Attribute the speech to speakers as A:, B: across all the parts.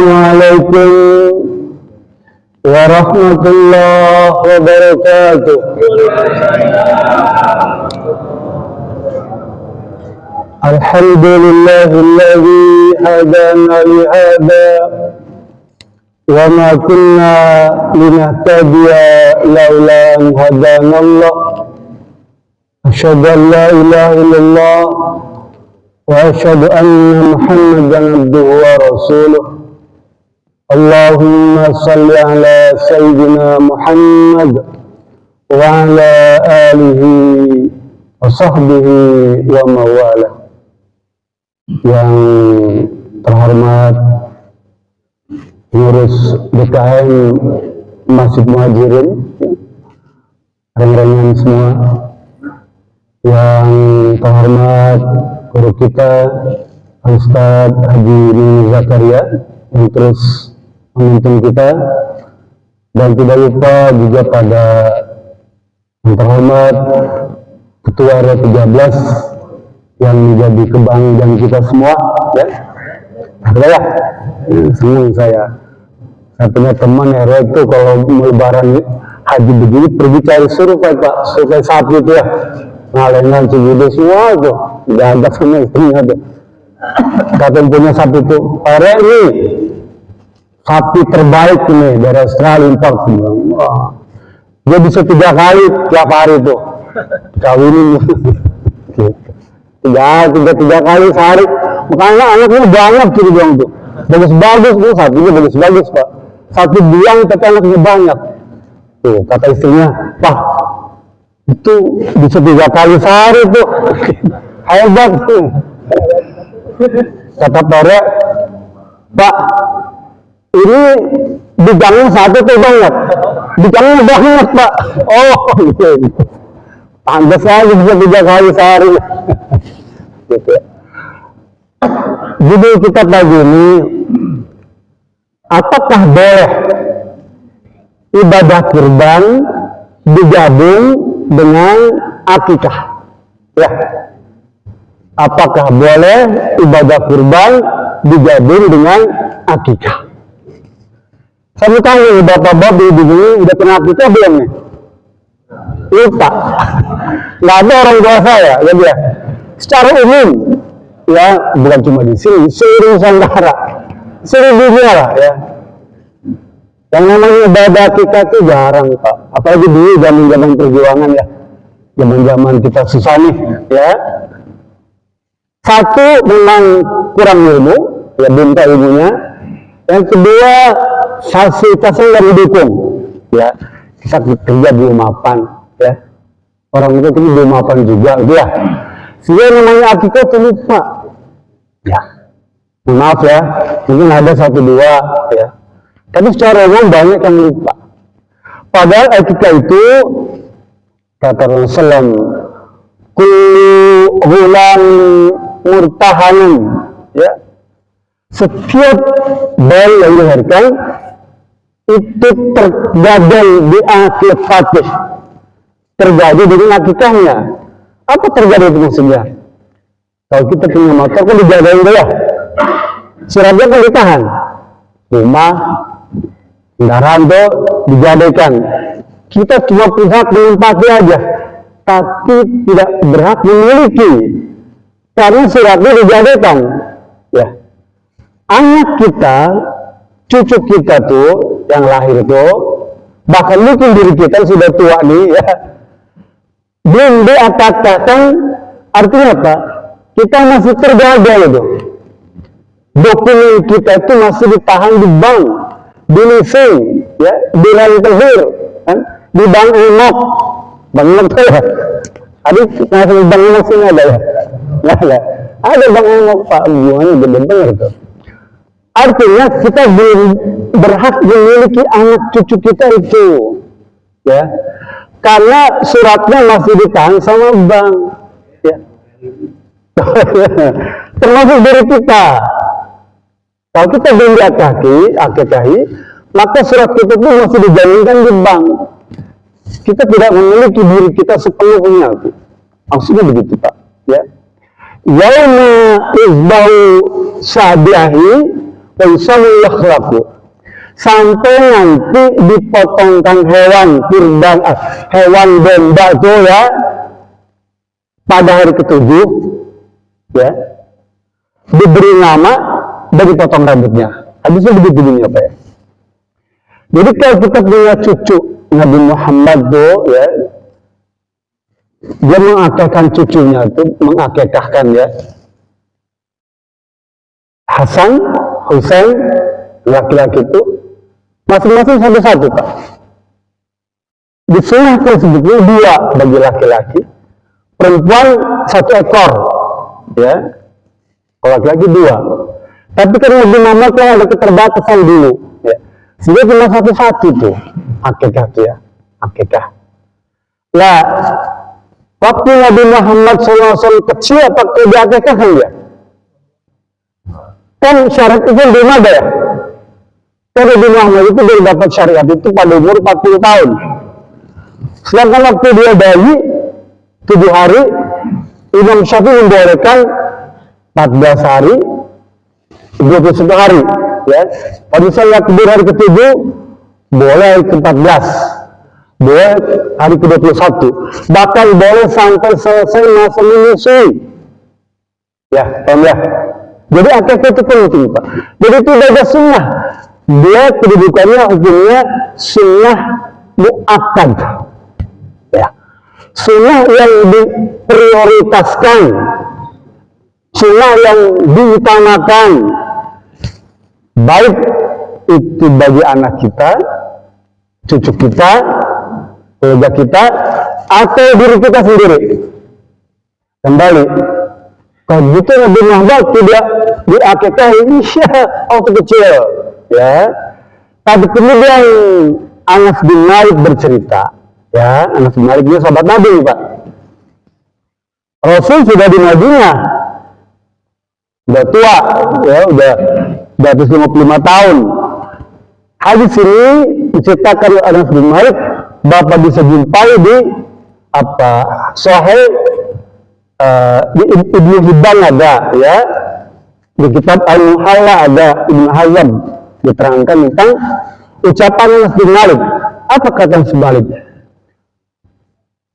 A: Assalamualaikum warahmatullahi wabarakatuh. Alhamdulillahilladzi hadana li hadza wa ma kunna linahtadiya laula an hadanallah. Asyhadu an la ilaha illallah wa asyhadu anna Muhammadan abduhu wa rasuluh. Allahumma salli ala sayyidina Muhammad wa ala alihi wa sahbihi wa mawala. Yang terhormat pengurus BKM Masjid Muhajirin, reng-rengan semua. Yang terhormat guru kita Ustaz Haji Zakaria yang terus memimpin kita, dan tidak lupa juga pada yang terhormat Ketua RW 13 yang menjadi kebanggaan kita semua, ya. Adalah senang saya punya teman RW itu kalau lebaran haji begini pergi cari survei Pak, survei sapi itu ya, ngalengan Cibude semua itu diajak sama istrinya tuh. Katanya punya sapi itu, RW ini sapi terbaik ini dari Australia import. Wah, dia bisa 3 kali tiap hari tuh kawinin. tiga kali sehari, makanya anaknya banyak gitu dong tuh, bagus-bagus tuh, sapinya bagus-bagus Pak, satu biang tapi anaknya banyak tuh. Kata istrinya, Pak itu bisa 3 kali sehari tuh, hebat tuh. Kata Tore, Pak ini bidangnya satu tuh banyak, bidangnya banyak Pak. Oh iya, pantas aja bisa 3 kali sehari. Gitu. Judul kita pagi ini, apakah boleh ibadah kurban digabung dengan akikah? Ya, apakah boleh ibadah kurban digabung dengan akikah? Saya mau tanya bapak-bapak di sini udah pernah akikah belum nih? Lupa. Nggak ada orang tua saya, jadi ya. Secara umum, ya bukan cuma di sini, seluruh Nusantara, seluruh dunia lah ya. Yang namanya ibadah kita itu jarang Pak, apalagi dulu zaman perjuangan ya, zaman kita susah nih ya. Satu, memang kurang ilmu, ya minta ibunya. Yang kedua, fasilitasnya nggak mendukung, ya. Kita kerja di mapan, ya. Orang itu di mapan juga, gitu ya. Sehingga namanya akikah itu lupa, ya. Maaf ya, mungkin ada 1-2, ya. Tapi secara umum banyak yang lupa. Padahal akikah itu kata Rasulullah, kullu ghulam murtahanin, ya. Setiap bayi yang dilahirkan itu tergadang di akhir fatih, terjadi dengan akikahnya. Apa terjadi itu maksudnya? Kalau kita punya motor kan dijagain dulu ya, suratnya kan ditahan, rumah, kendaraan itu dijadikan. Kita cuma berhak menempati aja, tapi tidak berhak memiliki, karena suratnya dijadikan. Ya, anak kita, cucu kita tuh yang lahir tuh, bahkan mungkin diri kita sudah tua nih ya, belum diakad-akadkan, artinya apa? Kita masih terjaga itu. Dokumen kita itu masih ditahan di bank, di leasing, ya, di rentenir, kan? Di bank Emok, bank Emok tuh ya. Ada masih bank Emok sini ada ya? Nggak ada. Ada bank Emok Pak, hubungannya benar-benar tuh. Artinya kita belum berhak memiliki anak cucu kita itu, ya. Karena suratnya masih ditahan sama bank, ya. Termasuk dari kita. Kalau kita belum diakikahi, maka surat kita itu masih dijaminkan di bank. Kita tidak memiliki diri kita sepenuhnya. Maksudnya begitu Pak, ya. Yauma izbahu sabiahi Waisamu yakhlaqu, sampai nanti dipotongkan hewan kurban, hewan domba itu ya pada hari ke-7 ya, diberi nama dan dipotong rambutnya. Habisnya begitu dunia Pak ya. Jadi kalau kita punya cucu Nabi Muhammad tuh ya, dia mengakekahkan cucunya itu, mengakekahkan ya, Hasan, Husain, laki-laki itu masing-masing satu-satu Pak. Disunahkan sebetulnya 2 bagi laki-laki, perempuan 1 ekor ya, kalau laki-laki 2. Tapi karena Nabi Muhammad kan ada keterbatasan dulu ya, sehingga cuma satu-satu tuh akikah tuh ya, akikah. Nah, waktu Nabi Muhammad SAW kecil pakai diakikahkan dia. Kan syarat itu belum ada ya. Karena Nabi Muhammad itu baru dapat syariat itu pada umur 40 tahun. Sedangkan waktu dia bayi 7 hari, Imam Syafi'i membolehkan 14 hari, 21 hari ya. Kalau misalnya kubur hari ke-7 boleh hari ke-14, boleh hari ke-21, bahkan boleh sampai selesai masa menyusui ya, paham ya. Jadi akikah itu penting Pak. Jadi itu beda sunnah, dia kedudukannya hukumnya sunnah mu'akkad ya, sunnah yang diprioritaskan, sunnah yang diutamakan, baik itu bagi anak kita, cucu kita, keluarga kita, atau diri kita sendiri. Kembali, kalau gitu Nabi Muhammad tidak diakikahi waktu kecil, ya. Tapi kemudian Anas bin Malik bercerita, ya, Anas bin Malik dia sahabat Nabi, Pak. Rasul sudah di Madinah, udah tua, ya, udah 155 tahun. Hadis ini diceritakan oleh Anas bin Malik, Bapak bisa jumpai di Sahih di Ibnu Hibban ada, ya, di kitab Al-Muhalla ada, Ibnu Hazm diterangkan tentang ucapan Anas bin Malik. Apa kata sebaliknya?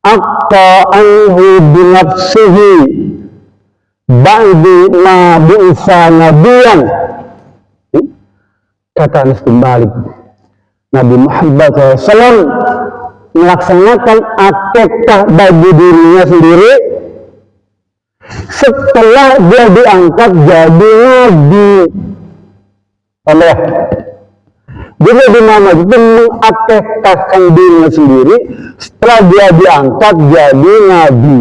A: Aqta anhu binafsihi ba'di ma bi'isa nabiyan. Kata Anas bin Malik, Nabi Muhammad SAW melaksanakan akikah bagi dirinya sendiri setelah dia diangkat jadi nabi. Oleh jadi Nabi Muhammad itu mengakikahkan dirinya sendiri setelah dia diangkat jadi nabi.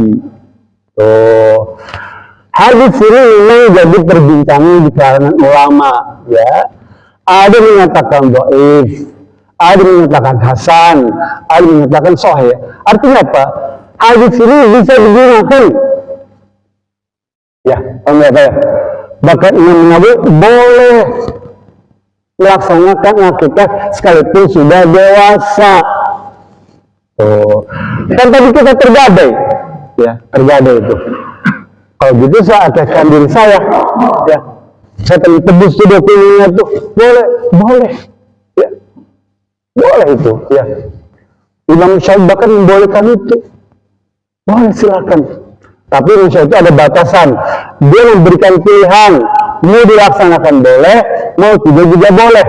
A: Hadis ini memang jadi perbincangan di kalangan ulama, ya. Ada yang menyatakan dhaif, ada yang menyatakan hasan, ada yang menyatakan sahih. Artinya apa? Hadis ini bisa digunakan, ya, ya. Bahkan Imam Nawawi boleh melaksanakan akikah sekalipun sudah dewasa. Kan tadi kita tergadai, ya, tergadai itu. Kalau gitu saya akikahkan diri saya, ya. Saya tebus tuh dokumennya tuh, boleh, ya, boleh itu, ya. Imam Syafi'i bahkan membolehkan itu, boleh silakan. Tapi Imam Syafi'i ada batasan, dia memberikan pilihan, mau dilaksanakan boleh, mau tidak juga boleh,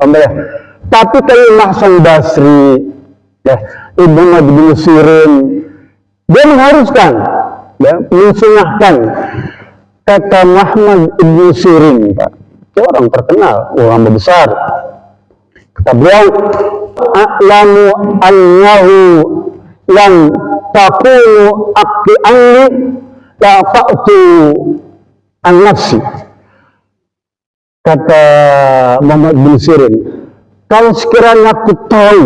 A: ya. Tapi kalau Imam Hasan Basri, ya, Ibnu bin Sirin, dia mengharuskan, ya, mensunahkan. Kata Muhammad ibn Sirin, Pak, itu orang terkenal, ulama besar. Kata beliau, a'lamu annahu yang takunu aqti anni la fa'tu an nafsi. Kata Muhammad ibn Sirin, kalau sekiranya aku tahu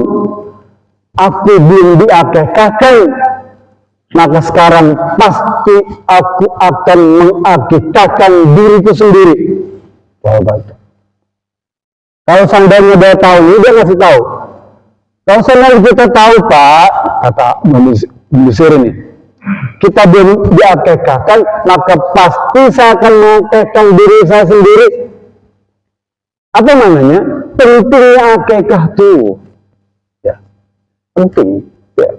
A: aku belum diakikahkan, maka sekarang pasti aku akan mengakikahkan diriku sendiri. Kalau seandainya dia tahu, dia ngasih tahu. Kalau seandainya kita tahu, Pak, kata Busir ini, kita belum diakikahkan, maka pasti saya akan mengakikahkan diri saya sendiri. Apa namanya? Pentingnya akikah tuh. Ya, penting. Ya.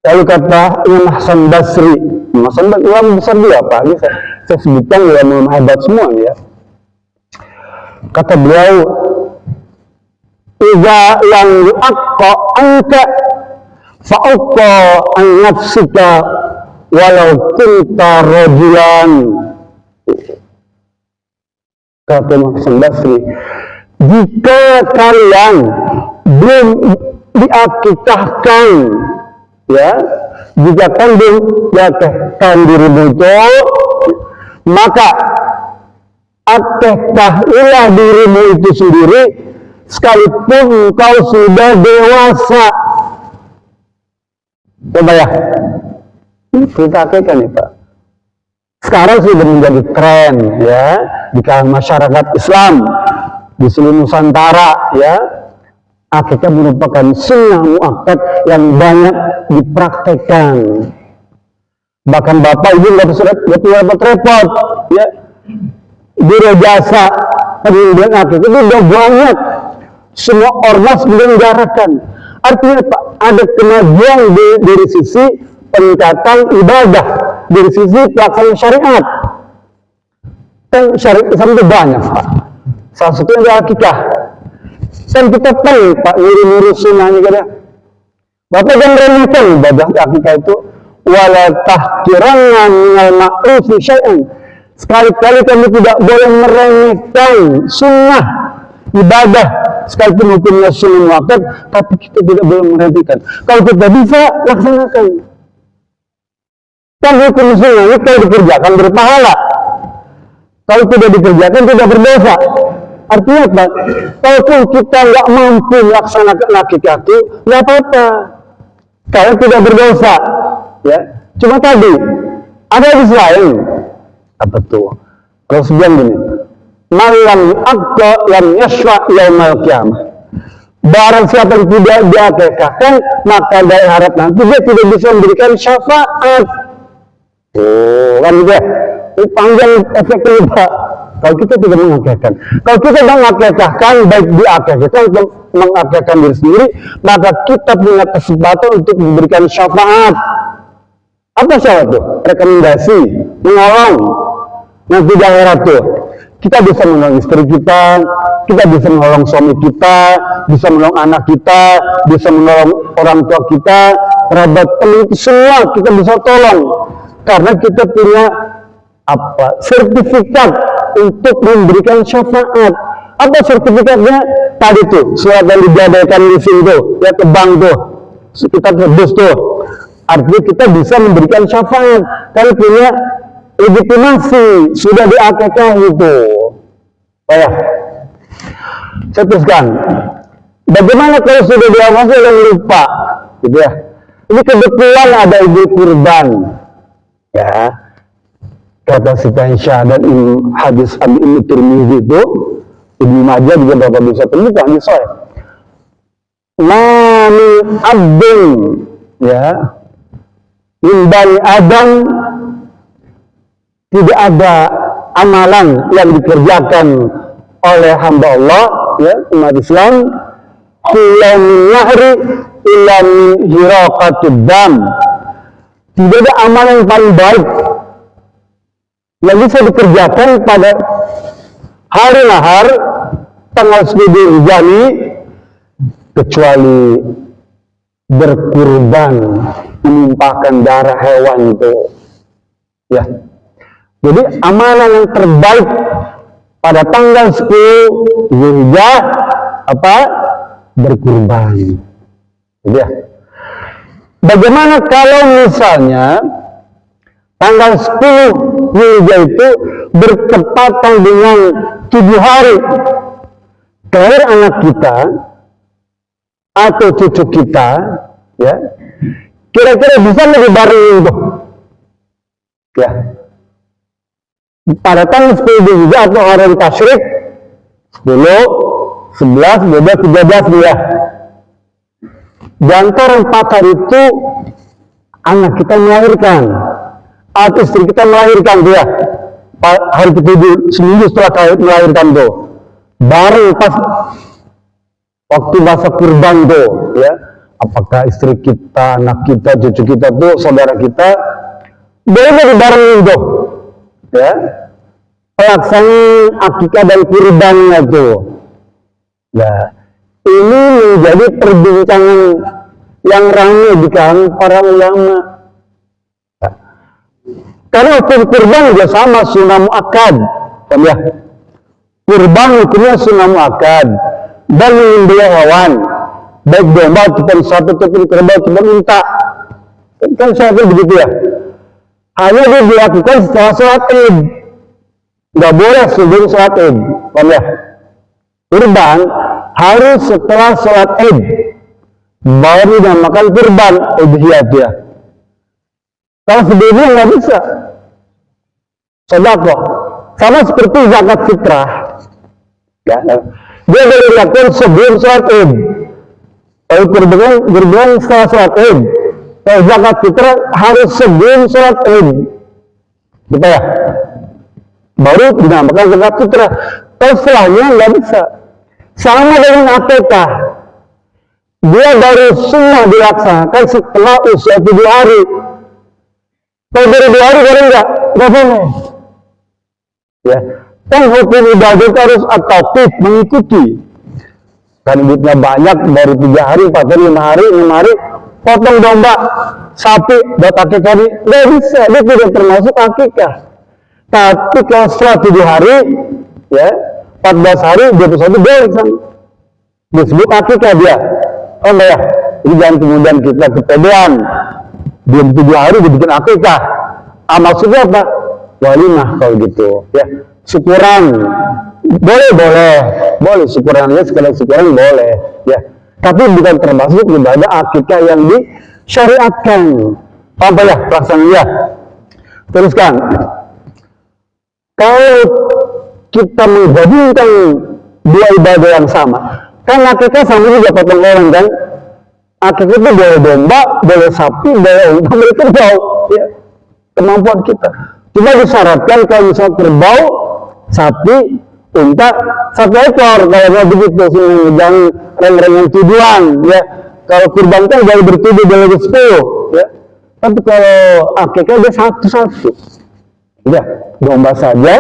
A: Lalu kata Imam Hasan Basri, ulama besar dia apa? Ini saya sebutkan ulama hebat semua ya. Kata beliau, "Idza lam yu'aqqa anka fa'aqqa an nafsika walau kunta rajulan." Kata Imam Hasan Basri, jika kalian belum diakikahkan, ya, jika kalian belum diakikahkan dirimu itu, maka akikahilah dirimu itu sendiri, sekalipun kau sudah dewasa. Coba ya, kita akikah nih Pak. Sekarang sudah menjadi tren ya di kalangan masyarakat Islam di seluruh Nusantara ya. Akikah merupakan sunnah muakkad yang banyak dipraktekkan. Bahkan bapak ibu nggak usah repot-repot ya. Biro jasa penyembelihan akikah itu udah banyak. Semua ormas menyelenggarakan. Artinya Pak, ada kemajuan dari sisi peningkatan ibadah, dari sisi pelaksanaan syariat. Kan syariat Islam itu banyak Pak. Salah satunya adalah akikah. Dan kita tahu Pak, ngurus sunnahnya kita. Bapak jangan remehkan ibadah akikah itu. Wala tahkiranna minal ma'rufi syai'an. Sekali-kali kami tidak boleh meremehkan sunnah ibadah, sekalipun hukumnya sunnah muakkad, tapi kita tidak boleh meremehkan. Kalau kita bisa, laksanakan. Kan hukum sunnahnya kalau dikerjakan berpahala, kalau tidak dikerjakan tidak berdosa. Artinya apa? Kalaupun kita nggak mampu melaksanakan akikah itu, nggak apa-apa. Kalau tidak berdosa, ya. Cuma tadi ada hadis lain. Apa tuh? Kalau sebilang gini, malam akta yang yashra yaumal qiyamah. Barang siapa yang tidak diakikahkan, maka dari harap nanti dia tidak bisa memberikan syafaat. Oh, kan gitu ya? Ini panjang efeknya Pak. Kalau kita tidak mengakikahkan, kalau kita mengakikahkan, baik diakikahkan atau mengakikahkan diri sendiri, maka kita punya kesempatan untuk memberikan syafaat. Apa syafaat itu? Rekomendasi, menolong. Nanti di akhirat tuh, kita bisa menolong istri kita bisa menolong suami kita, bisa menolong anak kita, bisa menolong orang tua kita, kerabat teman, semua kita bisa tolong. Karena kita punya sertifikat untuk memberikan syafaat. Apa sertifikatnya? Tadi tuh surat yang dijadikan di sini tuh, ya ke bank tuh, kita tebus tuh. Artinya kita bisa memberikan syafaat karena punya legitimasi, sudah diakikah itu. Oh ya, saya teruskan. Bagaimana kalau sudah diakikah dan lupa, gitu ya? Ini kebetulan ada Idul Kurban, ya. Kata Siti Aisyah dan hadis Ibnu Tirmidzi itu, Ibnu Majah juga dapat bisa temukan hadis sahih. Mani abdin, ya, min bani Adam, tidak ada amalan yang dikerjakan oleh hamba Allah, ya, umat Islam, illa min nahri illa min hiraqatid dam. Tidak ada amalan yang paling baik yang bisa dikerjakan pada hari nahar tanggal 10 Dzulhijjah kecuali berkurban, menumpahkan darah hewan itu, ya. Jadi amalan yang terbaik pada tanggal 10 Dzulhijjah apa? Berkurban. Jadi ya. Bagaimana kalau misalnya tanggal 10 Dzulhijjah itu bertepatan dengan 7 hari terakhir anak kita atau cucu kita, ya, kira-kira bisa lebih bareng itu, ya. Pada tanggal 10 Dzulhijjah atau hari tasyrik 10, 11, 12, 13 ya. Di antara 4 hari itu anak kita melahirkan atau istri kita melahirkan dia hari ke-7 seminggu setelah melahirkan tuh. bareng pas waktu masa kurban tuh, ya, apakah istri kita, anak kita, cucu kita tuh, saudara kita, boleh dibarengin tuh, ya, pelaksanaan akikah dan kurbannya tuh. Nah, ini menjadi perbincangan yang ramai di kalangan para ulama. Nah, karena hukum kurban juga sama, sunnah muakkad, ya. Kurban hukumnya sunnah muakkad dan menyembelih hewan, baik domba ataupun sapi ataupun kerbau ataupun unta. Kan saya begitu ya. Hanya dia dilakukan setelah sholat Id. Nggak boleh sebelum sholat Id. Ya. Kurban harus setelah sholat Id. Baru dinamakan kurban udhiyah dia. Kalau sebelumnya nggak bisa. Sedekah. Sama seperti zakat fitrah. Ya. Dia boleh dilakukan sebelum sholat Id. Kalau kurban setelah sholat Id. Kalau zakat fitrah harus sebelum sholat Id. Gitu ya. Baru dinamakan zakat fitrah. Kalau setelahnya nggak bisa. Sama dengan akikah. Dia baru sunnah dilaksanakan setelah usia 7 hari. Kalau dari 2 hari baru nggak boleh. Ya. Kan hukum ibadah itu harus at-tauqif, mengikuti. Kan duitnya banyak, baru 3 hari, 4 hari, 5 hari, 6 hari, potong domba, sapi, buat akikah ini, nggak bisa, dia tidak termasuk akikah. Tapi kalau setelah 7 hari, ya, 14 hari, 21 boleh kan. Disebut akikah dia. Oh enggak ya, ini jangan kemudian kita kepedean. Belum 7 hari dibikin akikah. Maksudnya apa? Walimah kalau gitu, ya. Syukuran boleh syukurannya sekali syukuran boleh, ya. Tapi bukan termasuk ibadah akikah yang disyariatkan. Paham ya pelaksanaannya? Teruskan. Kalau kita menggabungkan dua ibadah yang sama, kan akikah sama juga potong orang kan? Akikah itu boleh domba, boleh sapi, boleh unta, boleh kerbau, ya. Kemampuan kita. Cuma disyaratkan kalau misalnya kerbau, sapi, unta, 1 ekor. Kalau nggak begitu, jangan reng-rengan tujuan, ya. Kalau kurban kan boleh bertujuh, boleh ber-10, ya. Tapi kalau akikah dia 1-1, ya, domba saja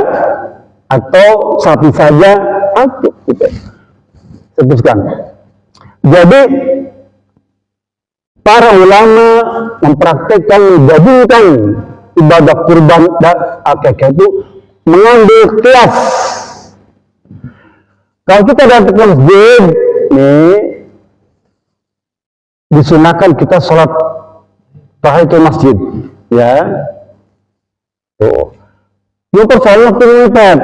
A: atau sapi saja, atau gitu. Teruskan. Jadi para ulama mempraktekkan menggabungkan ibadah kurban dan akikah itu mengambil kias. Kalau kita datang ke masjid, nih disunahkan kita sholat tahiyatul masjid, ya. Tuh. Ini persoalan waktu ngepet,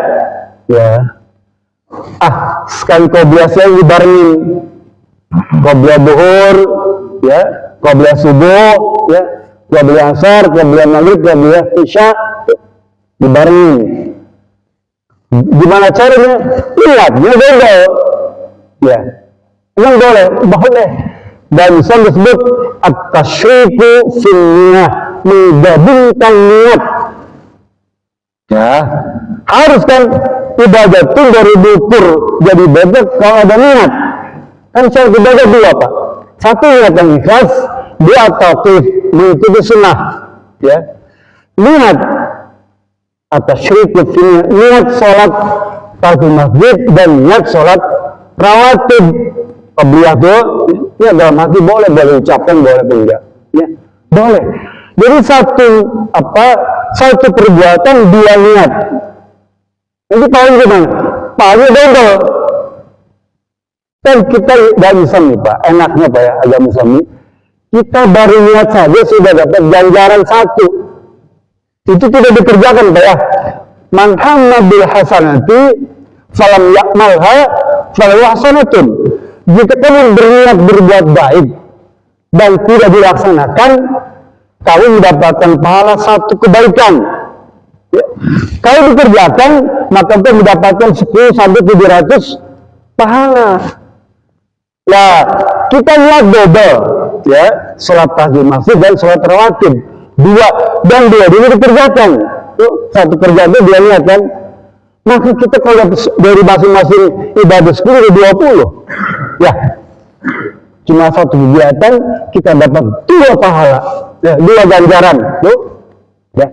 A: ya. Sekali qobliyah siang dibarengin, qobliyah duhur, ya, qobliyah subuh, ya, qobliyah asar, qobliyah maghrib, qobliyah isya, dibarengin. Gimana caranya? Lihatnya beda, ya. Emang boleh? Boleh. Dan bisa disebut at-tasyriku fil niyah, menggabungkan niat. Ya, harus kan ibadah itu dari diukur jadi ibadah kalau ada niat. Kan syarat ibadah 2 Pak. 1 niat yang ikhlas, 2 tauqif, mengikuti sunnah. Ya, niat atas syirku fil niat sholat tahiyatul masjid dan niat sholat rawatib qabliyah itu, ya dalam hati boleh ucapkan, boleh enggak, ya boleh. Jadi satu perbuatan 2 niat. Nanti tahu gimana? Pahalnya double. Kan kita dalam Islam nih Pak, enaknya Pak ya, agama Islam ini, kita baru niat saja sudah dapat ganjaran 1. Itu tidak dikerjakan Pak ya. Man hamma bil hasanati falam ya'malha falahu hasanatun. Jika kamu berniat berbuat baik dan tidak dilaksanakan, kamu mendapatkan pahala 1 kebaikan. Ya. Kalau dikerjakan, maka kamu mendapatkan 10-700 pahala. Nah, kita niat double, ya, sholat tahajud masjid dan sholat rawatib 2 dan 2 ini dikerjakan. Tuh, 1 kerjaan itu 2 niat kan. Maka kita kalau dari masing-masing ibadah 10 ke 20, ya, cuma satu kegiatan kita dapat 2 pahala, ya, 2 ganjaran, tuh, ya.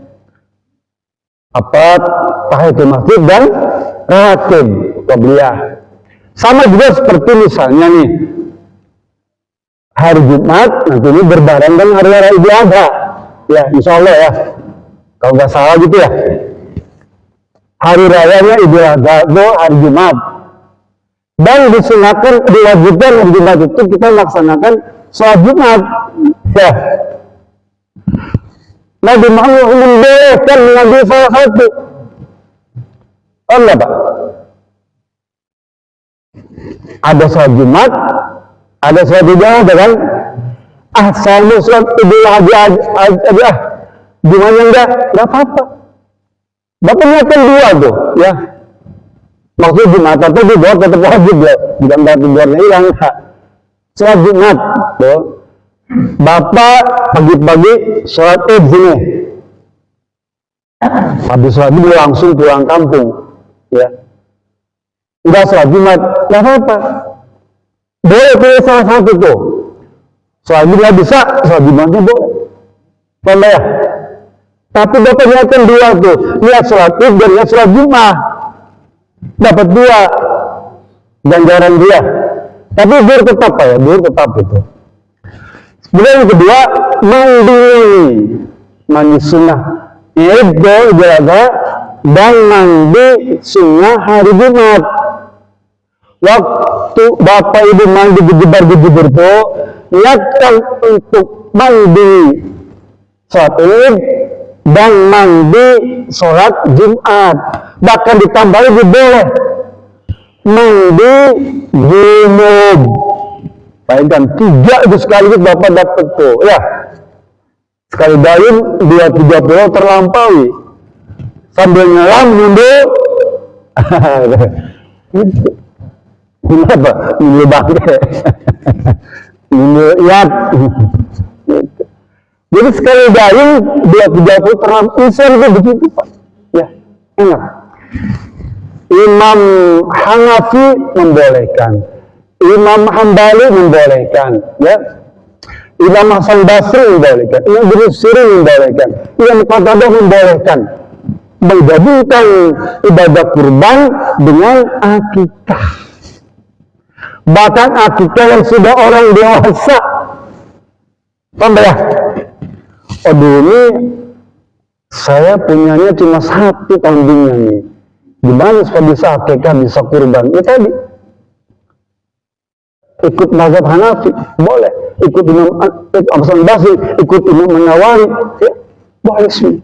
A: Apa tahiyatul masjid dan ratib qabliyah. Sama juga seperti misalnya nih, hari Jumat nanti ini berbareng dengan hari raya Idul Adha, ya, insya Allah ya, kalau nggak salah gitu ya. Hari rayanya Idul Adha itu hari Jumat, dan disunahkan, diwajibkan hari Jumat itu kita laksanakan sholat Jumat, ya. Nabi Muhammad membolehkan mengambil salah satu. Allah, Pak. Ada sholat Jumat, ada sholat Idul Adha kan? Sama sholat Idul Adha aja. Gimana enggak apa-apa. Bapak niatkan 2 tuh, ya. Maksud Jumat itu di bawah tetap wajib ya. Bukan berarti luarnya hilang. Sholat Jumat, tuh. Bapak pagi-pagi sholat Id sini. Habis sholat Id langsung pulang kampung, ya. Enggak sholat Jumat, nggak apa-apa. Boleh pilih salah satu tuh. Sholat Id nggak bisa, sholat Jumatnya boleh. Paham ya? Tapi Bapak niatkan 2 tuh, niat sholat Id dan niat sholat Jumat. Dapat 2 ganjaran dia. Tapi biar tetap ya, biar tetap itu. Kemudian yang kedua, mandi sunnah Id Idul Adha dan mandi sunnah hari Jumat. Waktu Bapak Ibu mandi gejebar-gejebar itu, niatkan untuk mandi sholat Id dan mandi sholat Jumat. Bahkan ditambah lagi boleh mandi junub. Bayangkan 3 itu sekaligus Bapak dapat tuh, ya. Sekali dayung 2-3 pulau terlampaui. Sambil nyelam mundur. Kenapa? Mundur bangke. Mundur iat. Jadi sekali dayung 2-3 pulau terlampaui. Itu begitu, Pak. Ya, enak. Imam Hanafi membolehkan. Imam Hambali membolehkan, ya. Imam Hasan Basri membolehkan, Imam Ibnu Sirin membolehkan, Imam Qatadah membolehkan menggabungkan ibadah kurban dengan akikah. Bahkan akikah yang sudah orang dewasa. Paham ya? Aduh, ini saya punyanya cuma 1 kambingnya nih. Gimana supaya bisa akikah, bisa kurban? Ya tadi. Ikut mazhab Hanafi, boleh. Ikut Imam Hasan Basri, ikut Imam Nawawi, ya, boleh sih.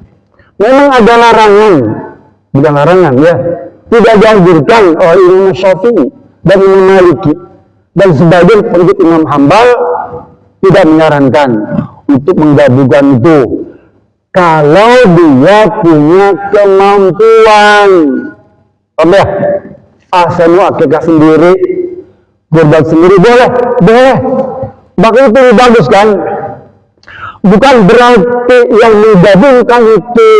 A: Memang ada larangan, bukan larangan ya. Tidak dianjurkan oleh Imam Syafi'i dan Imam Maliki dan sebagian pengikut Imam Hambal tidak menyarankan untuk menggabungkan itu. Kalau dia punya kemampuan, ya, saya mau akikah sendiri, kurban sendiri boleh, boleh. Bahkan itu lebih bagus kan? Bukan berarti yang menggabungkan itu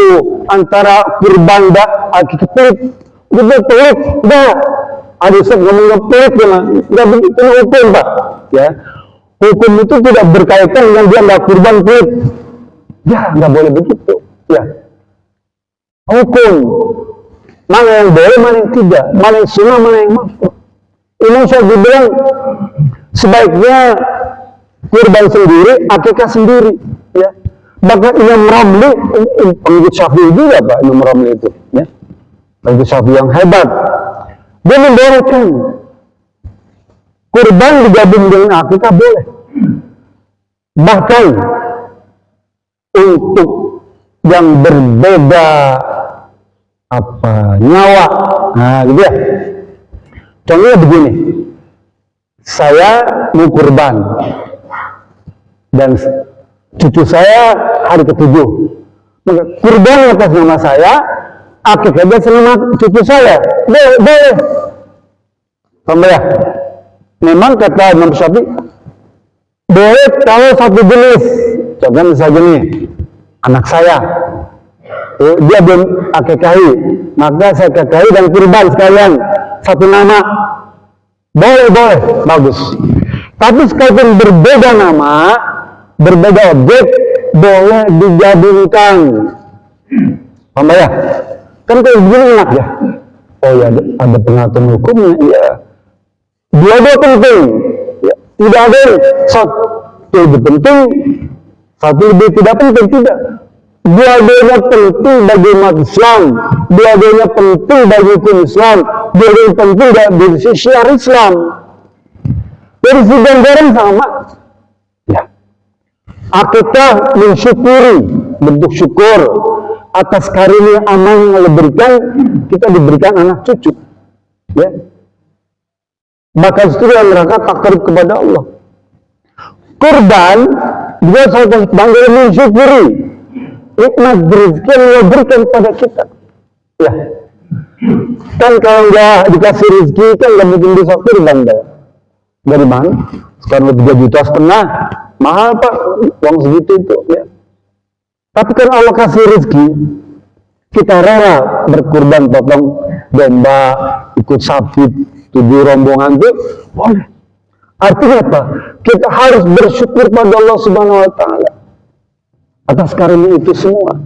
A: antara kurban dan akikah pelit. Itu pelit, enggak. Ada yang ngomongnya pelit, enggak begitu hukum, Pak. Ya, hukum itu tidak berkaitan dengan dia nggak kurban pelit. Ya, nggak boleh begitu. Ya, hukum mana yang boleh, mana yang tidak, mana yang sunnah, mana yang makruh. Imam Syafi'i bilang sebaiknya kurban sendiri, akikah sendiri, ya. Bahkan Imam Ramli, pengikut Syafi'i juga, Pak, Imam Ramli itu, ya, pengikut Syafi'i yang hebat, dia membolehkan kurban digabung dengan akikah boleh. Bahkan untuk yang berbeda nyawa, nah gitu ya. Contohnya begini, saya mau kurban dan cucu saya hari ke-7, maka kurban atas nama saya, akikah atas nama cucu saya, boleh. Paham ya? Memang kata Imam Syafi'i boleh kalau satu jenis. Contohnya misalnya nih, anak saya dia belum akikahi, maka saya akikahi dan kurban sekalian satu nama. Boleh, bagus. Tapi sekalipun berbeda nama, berbeda objek, boleh digabungkan. Paham ya? Kan kalau begini enak ya. Oh ya, ada pengaturan hukumnya. Iya. Dua-dua penting. Ya. Tidak ada satu lebih penting, satu lebih tidak penting, tidak. Dua-duanya penting bagi umat Islam, dua-duanya penting bagi hukum Islam, dua-duanya penting bagi syiar Islam. Dari segi anggaran sama. Ya. Akikah mensyukuri, bentuk syukur atas karunia amal yang Allah berikan, kita diberikan anak cucu. Ya. Maka itu neraka takarub kepada Allah. Kurban juga saya panggil mensyukuri nikmat rezeki yang Allah berikan pada kita. Ya. Kan kalau nggak dikasih rezeki kan nggak mungkin bisa kurban ya. Dari mana? Sekarang 3,5 juta, mahal pak, uang segitu itu. Ya. Tapi kan Allah kasih rezeki, kita rela berkurban, potong domba, ikut sapi, 7 rombongan itu boleh. Artinya apa? Kita harus bersyukur pada Allah Subhanahu wa Ta'ala atas karunia itu semua.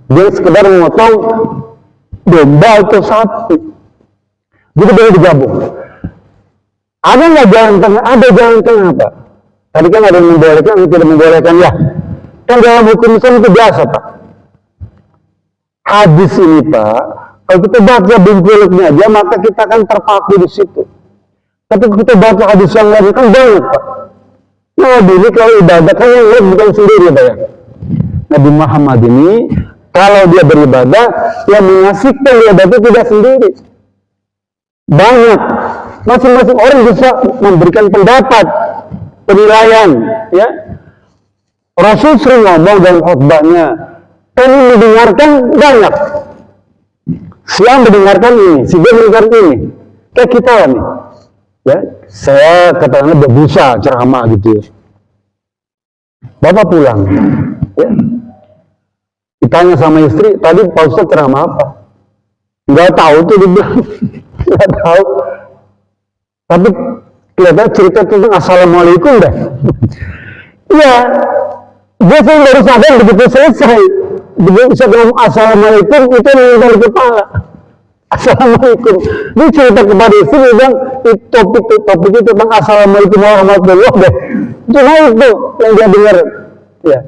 A: Dia sekedar memotong domba atau sapi, jadi boleh digabung. Ada nggak jalan tengah? Ada jalan tengah apa? Tadi kan ada yang membolehkan, yang tidak membolehkan ya. Kan dalam hukum Islam itu biasa pak. Hadis ini pak, kalau kita baca bingkulnya aja, maka kita akan terpaku di situ. Tapi kita baca hadis yang lain kan banyak pak. Nah ini kalau ibadah kan yang lain bukan sendiri pak ya. Nabi Muhammad ini kalau dia beribadah, dia mengasihkan ibadah itu tidak sendiri. Banyak. Masing-masing orang bisa memberikan pendapat, penilaian, ya. Rasul sering ngomong dalam khutbahnya, kami mendengarkan banyak. Siang mendengarkan ini, si dia mendengarkan ini. Kayak kita nih, ya. Saya katakanlah berbusa ceramah gitu. Bapak pulang, ya. Ditanya sama istri, tadi Pak Ustadz ceramah apa? Nggak tahu tuh dia bilang, nggak tahu. Tapi kelihatan cerita tentang assalamualaikum deh. Iya, dia baru sadar begitu selesai. Begitu saya bilang assalamualaikum itu yang dari kepala. Assalamualaikum. Dia cerita kepada istri, dia bilang topik itu tentang assalamualaikum warahmatullahi wabarakatuh. Cuma itu yang dia dengar. Ya.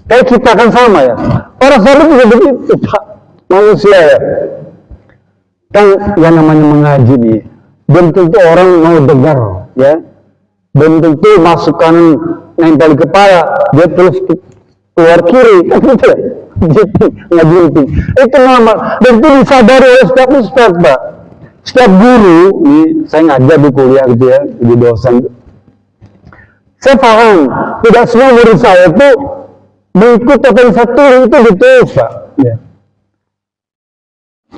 A: Kayak kita kan sama ya. Para sahabat juga begitu pak. Manusia ya. Kan yang namanya mengaji nih. Belum tentu orang mau dengar, ya. Belum tentu masukan nempel di kepala, dia terus keluar kiri, kan gitu ya. Gitu, ngaji itu normal. Dan itu disadari oleh setiap ustaz, Pak. Setiap guru, nih, saya ngajar di kuliah gitu ya, di dosen. Saya paham, tidak semua murid saya itu mengikut apa yang saya tulis itu ditulis, Pak. Ya.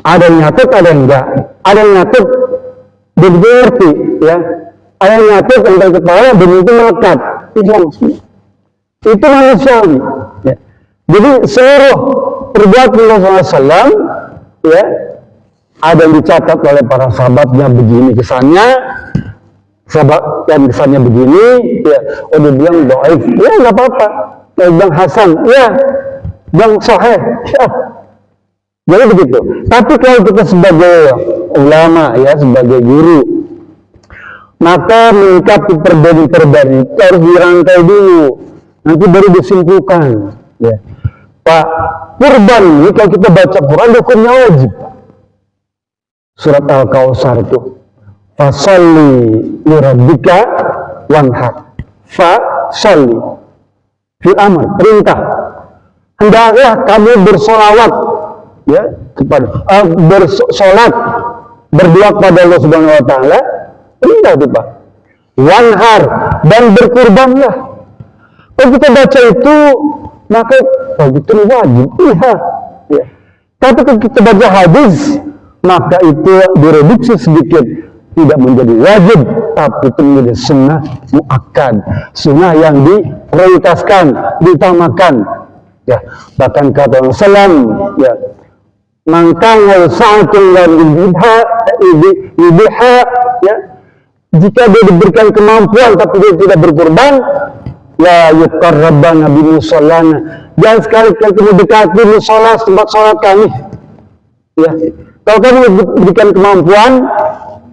A: Ada yang nyatet, ada yang enggak. Ada yang nyatet, begitu ngerti, ya. Ada yang nyatet tentang kepala, begitu melekat. Itu manusiawi. Ya. Jadi seluruh perbuatan Rasulullah SAW, ya, ada yang dicatat oleh para sahabatnya begini kesannya, sahabat yang kesannya begini, ya. Oh dia bilang dhaif, ya nggak apa-apa. Dia bilang hasan, ya. Bilang sahih, ya. Jadi begitu. Tapi kalau kita sebagai ulama, ya, sebagai guru, maka menyikapi perbedaan-perbedaan itu harus dirangkai dulu, nanti baru disimpulkan. Ya. Pak, kurban ini kalau kita baca Quran hukumnya wajib. Surat Al-Kautsar itu, fasalli li rabbika wanhar. Fasalli, fil amr, perintah. Hendaklah kamu bersolawat, ya, kepada bersolat, berdoa kepada Allah Subhanahu wa Ta'ala. Perintah itu Pak. Wanhar, dan berkurbanlah. Kalau kita baca itu, maka itu wajib. Iya. Ya. Tapi kalau kita baca hadis, maka itu direduksi sedikit, tidak menjadi wajib, tapi itu menjadi sunnah muakkad, sunnah yang diprioritaskan, diutamakan. Ya, bahkan kata Rasulullah, ya, mangkang sa'atun dan ibha, ya, jika dia diberikan kemampuan tapi dia tidak berkorban, la yuqarraban nabi musallana, jangan sekali-kali kamu dekati musola tempat sholat kami. Ya, kalau kamu diberikan kemampuan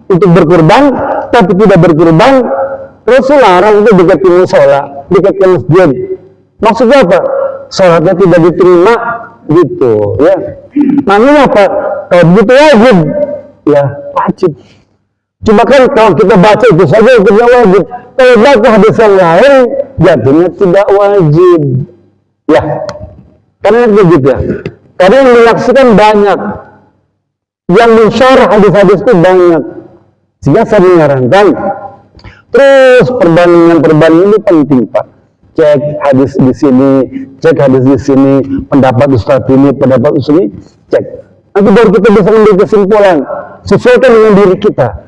A: untuk berkorban tapi tidak berkorban, Rasul larang itu dekat musola, dekat ke masjid. Maksudnya apa? Sholatnya tidak diterima, gitu, ya. Namanya apa? Kalau begitu wajib, ya wajib. Cuma kan kalau kita baca itu saja itu tidak wajib. Kalau baca hadis yang lain, jadinya tidak wajib, ya. Karena begitu ya. Karena yang menyaksikan banyak, yang mensyarah hadis-hadis itu banyak. Sehingga saya menyarankan, terus perbandingan ini penting, Pak. Cek hadis di sini, cek hadis di sini, pendapat Ustaz ini, pendapat Ustaz ini, cek. Nanti baru kita bisa mengambil kesimpulan, sesuaikan dengan diri kita.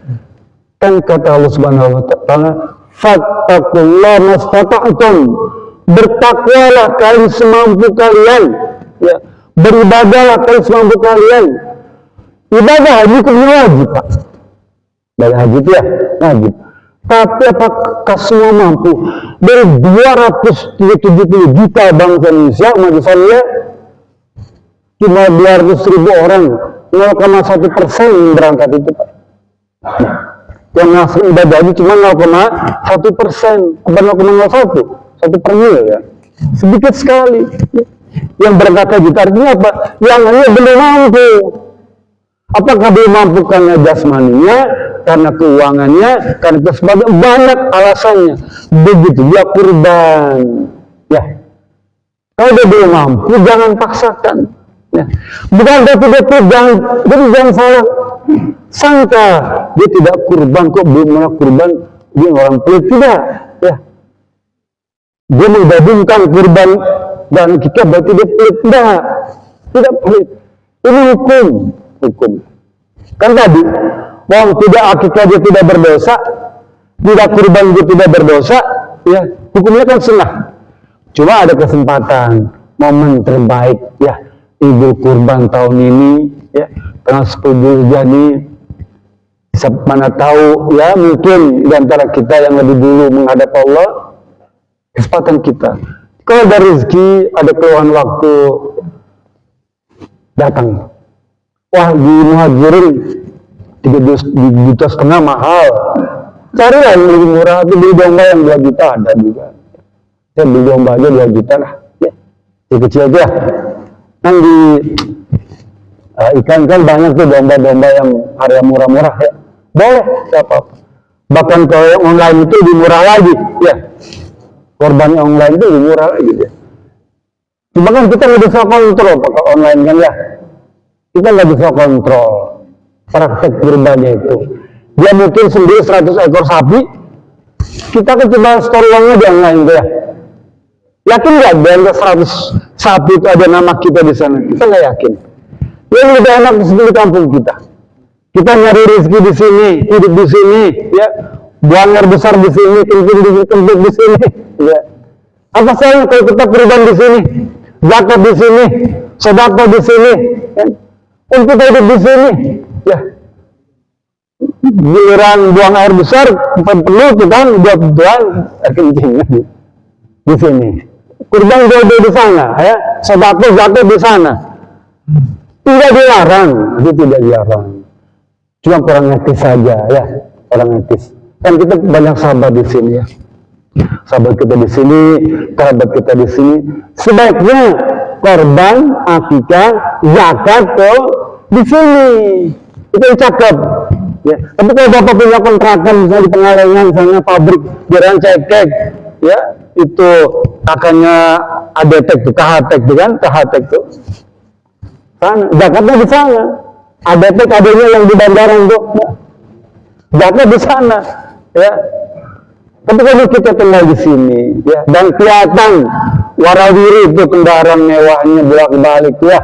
A: Kan kata Allah Subhanahu wa Ta'ala, fattaqullaha mastata'tum, bertakwalah kalian semampu kalian, ya, beribadahlah kalian semampu kalian. Ibadah haji itu wajib, Pak. Ibadah haji itu ya wajib. Tapi apakah semua mampu? Dari 270 juta bangsa Indonesia, umat Islam, cuma 200.000 orang, 0,1% berangkat itu, Pak. Yang masuk ibadah haji cuma 0,1%, 0,01 ya. Sedikit sekali. Yang berangkat haji artinya apa? Yang hanya belum mampu. Apakah dia mampu karena jasmaninya, karena keuangannya, karena kesempatan, banyak alasannya. Begitu dia kurban. Ya, kalau dia belum mampu, jangan paksakan. Ya. Bukan berarti dia jangan salah sangka dia tidak kurban, kok belum pernah kurban, dia orang pelit, tidak. Ya, dia menggabungkan kurban dan kita berarti dia pelit, tidak pelit. Ini hukum. Kan tadi, tidak akikah dia tidak berdosa, tidak kurban dia tidak berdosa, ya hukumnya kan sunnah. Cuma ada kesempatan, momen terbaik, ya Idul Kurban tahun ini, ya tanggal 10 jadi, mana tahu, ya mungkin di antara kita yang lebih dulu menghadap Allah, kesempatan kita. Kalau ada rezeki, ada keluhan waktu, datang. Wah, di Muhajirin 3,5 juta mahal. Carilah yang lebih murah, tapi beli domba yang 2 juta ada juga. Saya beli domba aja 2 juta lah. Ya, kecil aja. Kan di ikan kan banyak tuh domba-domba yang harga murah-murah, ya. Boleh, tidak apa-apa. Bahkan kalau yang online itu lebih murah lagi, ya. Korban online itu lebih murah lagi, ya. Cuma kan kita nggak bisa kontrol pakai online kan, ya. Kita nggak bisa kontrol praktek kurbannya itu. Dia mungkin sendiri 100 ekor sapi, kita kan cuma store uangnya di online, ya. Yakin nggak dengan 100 sapi itu ada nama kita di sana? Kita nggak yakin. Yang lebih enak di kampung kita. Kita nyari rezeki di sini, hidup di sini, ya. Buang air besar di sini, kentut di sini, ya. Apa salahnya kalau kita kurban di sini, zakat di sini, sedekah di sini, ya. Untuk hidup di sini, ya. Giliran buang air besar, penuh tuh kan, buat doang, kencingnya di sini. Kurban jauh di sana, ya. Sedekah zakat di sana. Tidak dilarang, itu tidak dilarang. Cuma kurang etis saja, ya, orang etis. Kan kita banyak sahabat di sini, ya. Sahabat kita di sini, kerabat kita di sini. Sebaiknya korban, akikah, zakat tuh di sini. Itu yang cakep. Ya. Tapi kalau bapak punya kontrakan misalnya di Pengalengan, misalnya pabrik jalan cekek, ya itu akannya ADTEK tuh, KHTEK tuh kan, KHTEK tuh. Sana, zakatnya di sana. ADTEK adanya yang di bandara untuk zakat di sana, ya. Tapi kalau kita tinggal di sini, ya, dan kelihatan warawiri itu kendaraan mewahnya bolak-balik, ya,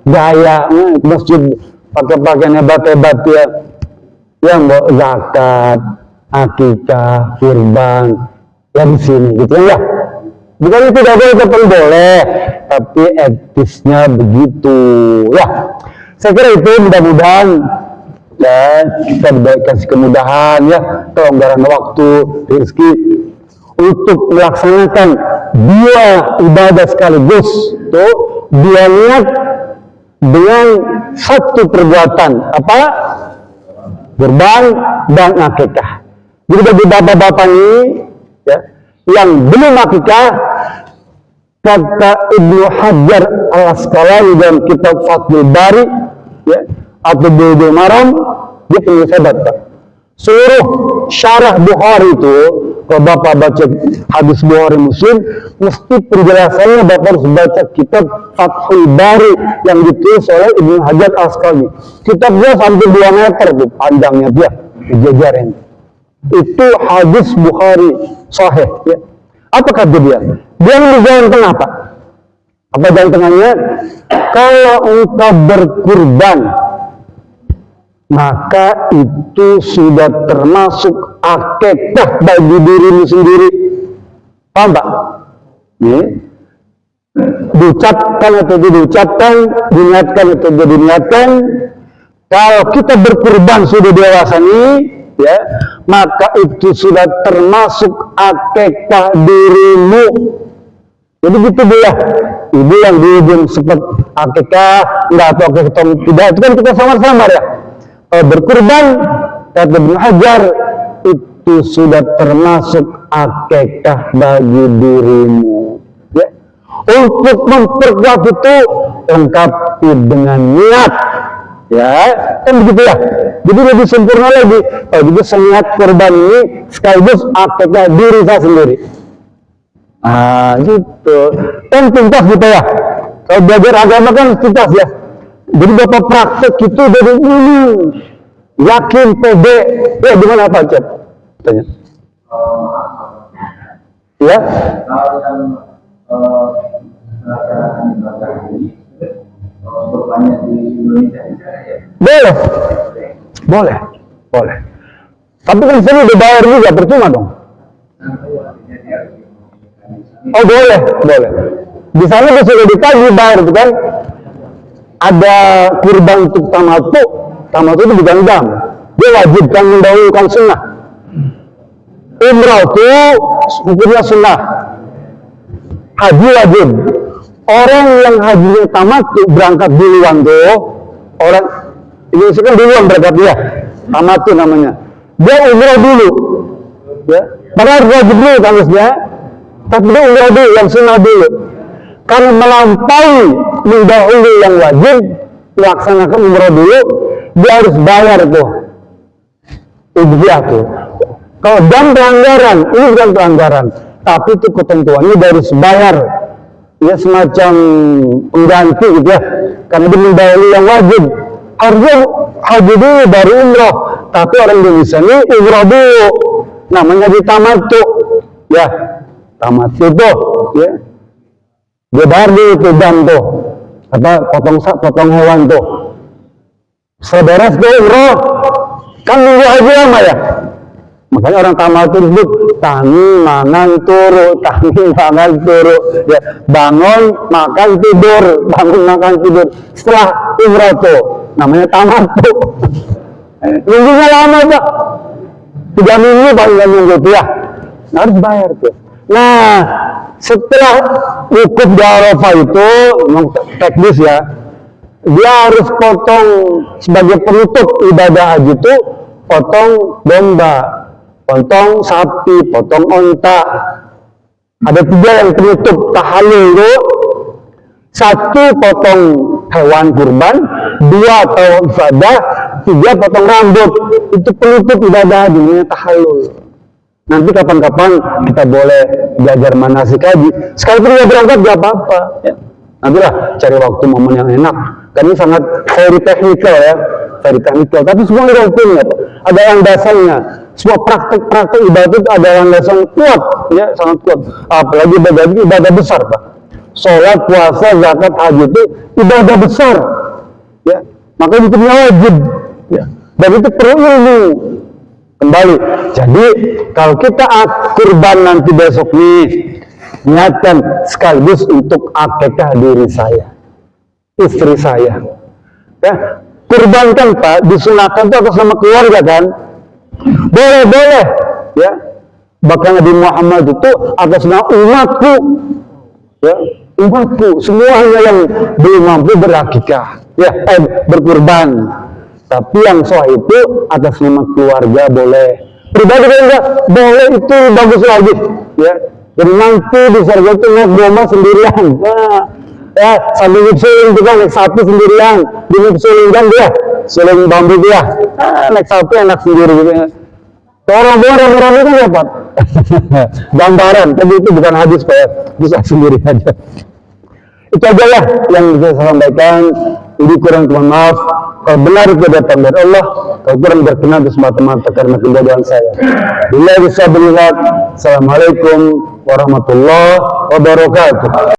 A: gaya, masjid pakai pakaian hebat-hebat, ya, yang bawa zakat, akikah, kurban, ya di sini, gitu ya. Bukan itu tidak boleh, tetap boleh, tapi etisnya begitu. Ya, saya kira itu mudah-mudahan ya kita diberikan kemudahan ya, kelonggaran waktu, rezeki untuk melaksanakan dua ibadah sekaligus, tuh dua niat dengan satu perbuatan apa? Kurban dan akikah. Jadi bagi bapak-bapak ini ya, yang belum akikah, kata Ibnu Hajar Al-Asqalani dalam kitab Fathul Bari ya, atau Bulughul Maram, dia penulis hebat Pak. Seluruh syarah Bukhari itu, kalau Bapak baca hadis Bukhari Muslim, mesti penjelasannya Bapak harus baca kitab Fathul Bari yang ditulis oleh Ibnu Hajar Al-Asqalani. Kitabnya sampai 2 meter tuh panjangnya dia, dijajarin. Itu hadis Bukhari sahih ya. Apa kata dia? Dia menjalan tengah Pak. Apa jalan tengahnya? Kalau engkau berkurban, maka itu sudah termasuk akikah bagi dirimu sendiri. Paham Pak? Ini diucapkan atau diucapkan, diniatkan atau diniatkan. Kalau kita berkurban sudah dewasa nih, ya, maka itu sudah termasuk akikah dirimu. Jadi gitu dia. Ibu yang di ujung seperti akikah, enggak atau akikah tidak, itu kan kita samar-samar ya. Berkurban, kata Ibnu Hajar, itu sudah termasuk akikah bagi dirimu. Ya. Untuk memperkuat itu lengkapi dengan niat. Ya, kan begitu ya. Jadi lebih sempurna lagi. Kalau juga niat kurban ini sekaligus akikah diri saya sendiri. Ah, gitu. Kan tuntas gitu ya. Kalau belajar agama kan tuntas ya. Jadi Bapak praktek itu dari ini yakin pede. Ya gimana Pak Cep? Tanya. Ya. Kalau yang melaksanakan ibadah ini berbanyak di Indonesia ya? Boleh. Boleh. Boleh. Tapi kan sini dibayar juga, percuma dong. Oh boleh, boleh. Di sana sudah ditagih bayar itu kan. Ada kurban untuk tamatu. Tamatu itu bukan dam. Dia wajibkan mendahulukan sunnah. Umrah itu hukumnya sunnah. Haji wajib. Orang yang hajinya tamatu berangkat duluan tuh. Orang Indonesia kan duluan berangkat dia. Tamatu namanya. Dia umrah dulu. Ya. Padahal wajib dulu tangusnya. Tapi dia umrah dulu, yang sunnah dulu. Karena melampaui mendahului yang wajib, melaksanakan umrah dulu, dia harus bayar tuh. Ujjah tuh. Kalau dam pelanggaran, ini bukan pelanggaran, tapi itu ketentuannya dia harus bayar. Ya semacam pengganti gitu ya. Karena dia mendahului yang wajib. Harusnya haji dulu baru umrah, tapi orang Indonesia ini umrah dulu. Namanya di tamatu. Ya, tamatu tuh, ya. Dia bayar dulu tuh dam tuh, apa potong hewan tuh. Seberes tuh umroh, kan nunggu haji lama ya. Makanya orang tamat itu disebut tangi mangan turu, ya. Bangun makan tidur, bangun makan tidur. Setelah umroh tuh, namanya tamat tuh. Nunggunya lama Pak, 3 minggu paling nunggu tuh ya. Harus bayar tuh. Nah, setelah wukuf di Arafah itu, teknis ya, dia harus potong sebagai penutup ibadah haji itu, potong domba, potong sapi, potong onta. Ada 3 yang penutup tahallul itu, 1 potong hewan kurban, 2 atau ibadah, 3 potong rambut. Itu penutup ibadah haji, namanya tahallul. Nanti kapan-kapan kita boleh belajar manasik haji. Sekalipun dia berangkat gak apa-apa. Ya. Nantilah cari waktu momen yang enak. Karena ini sangat very technical ya, very technical. Tapi semua ada hukumnya, ada yang dasarnya. Semua praktek-praktek ibadah itu ada yang dasar kuat, ya sangat kuat. Apalagi ibadah besar Pak. Sholat, puasa, zakat, haji itu ibadah besar. Ya, maka itu wajib. Ya. Dan itu perlu ilmu. Kembali, jadi kalau kita kurban nanti besok nih, niatkan sekaligus untuk akikah diri saya, istri saya. Ya, kurbankan Pak, disunahkan itu atas nama keluarga kan? Boleh, ya. Bahkan Nabi Muhammad itu atas nama umatku, ya, umatku semuanya yang belum mampu berakikah, ya, berkurban. Tapi yang sahih itu atas nama keluarga boleh. Pribadi kan enggak boleh, itu bagus lagi, ya. Dan nanti di surga itu naik domba sendirian. Nah, ya, sambil ngipsuling juga naik sapi sendirian, di ngipsuling kan dia, suling bambu dia, naik sapi enak sendiri gitu. Orang-orang itu kan dapat gambaran, tapi itu bukan hadis Pak ya, bisa sendiri aja. Itu aja lah yang bisa saya sampaikan. Ini kurang, mohon maaf. Kalau benar itu datang dari Allah, kalau kurang berkenan itu semata-mata karena kebodohan saya. Billahi bisa berlihat. Assalamualaikum warahmatullahi wabarakatuh.